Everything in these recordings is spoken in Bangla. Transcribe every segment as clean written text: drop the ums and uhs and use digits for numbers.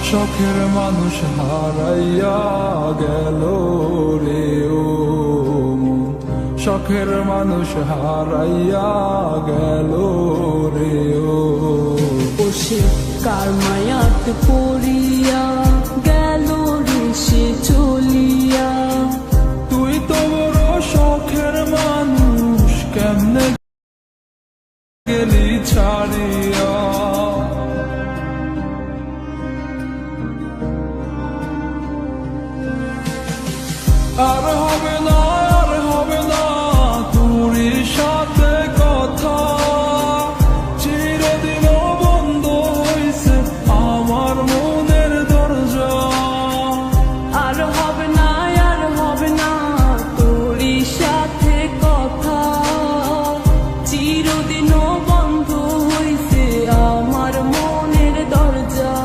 শখের মানুষ হারাইয়া গেল রে ও মন, শখের মানুষ হারাইয়া গেল রে ও। সে কার মায়াত পড়িয়া গেল রে সে চলিয়া। তুই তো বড় শখের মানুষ, কেমনে গেলি ছাড়িয়া। আর হবে না, আর হবে না তোর সাথে কথা, চিরদিনও বন্ধ হইছে আমার মনের দরজা। আর হবে না, আর হবে না তোর সাথে কথা, চিরদিনও বন্ধ হইছে আমার মনের দরজা।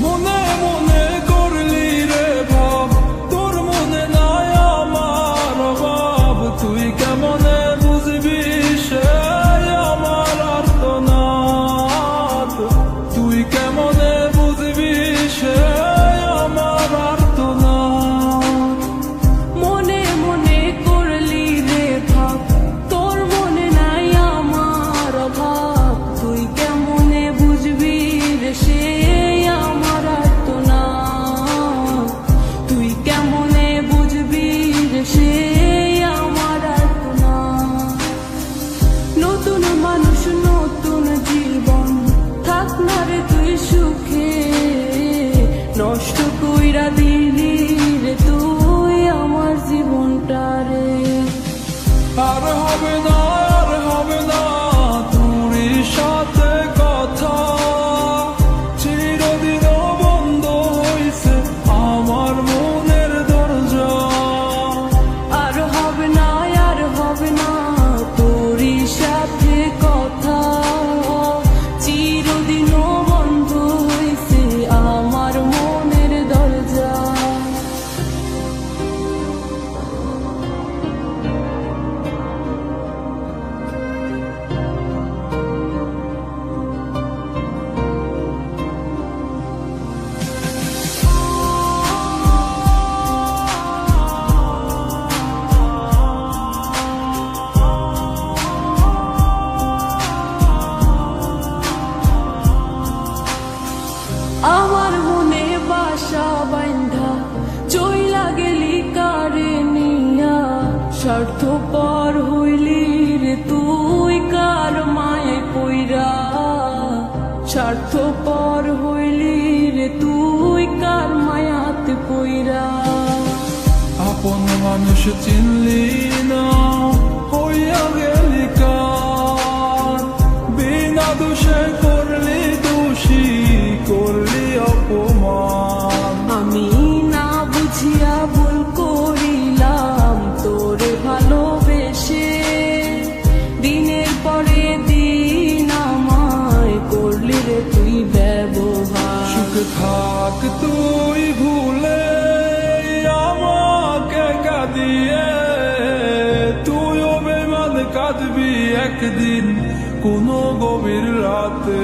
মনে মনে করলি রে ভাব, তোর মনে নাই আমার অভাব। তুই কেমনে বুঝবি সে আমার আর্তনাদ, তুই কেমনে বুঝবি সে আমার আর্তনাদ। মনে মনে করলি রে ভাব, তোর মনে নাই আমার অভাব। তুই কেমনে বুঝবি রে সে আমার আর্তনাদ, তুই কেমনে বুঝবি রে সে আমার আর্তনাদ। নতুন মানুষ নতুন জীবন, থাক না রে তুই সুখে, নষ্ট কইরা দিলি রে তুই আমার জীবনটা রে। আর হবে না, আর হবে না তোর সাথে কথা, চিরদিনও বন্ধ হইছে আমার মনের দরজা। আর হবে না, আর হবে না তোর সাথে কথা, চিরদিনও বন্ধ হইছে আমার মনের দরজা। আমার মনে বাসা বাইন্ধা চইলা গেলি কারে নিয়া, স্বার্থপর হইলি রে তুই কার মায়ে পইরা। স্বার্থপর হইলি রে তুই কার মায়াতে পইরা। আপন মানুষ চিনলি না, হইয়া গেলি কার, বিনা দোষে করলি দোষী, করলি অপমান। আমি না বুঝিয়া ভুল করিলাম তোরে ভালোবেসে, দিনের পরে দিন আমায় করলি রে তুই ব্যবহার। সুখে থাক তুই ভুলে আমাকে কাঁদিয়ে, তুইও বেমান কাঁদবি একদিন কোনো গভীর রাতে।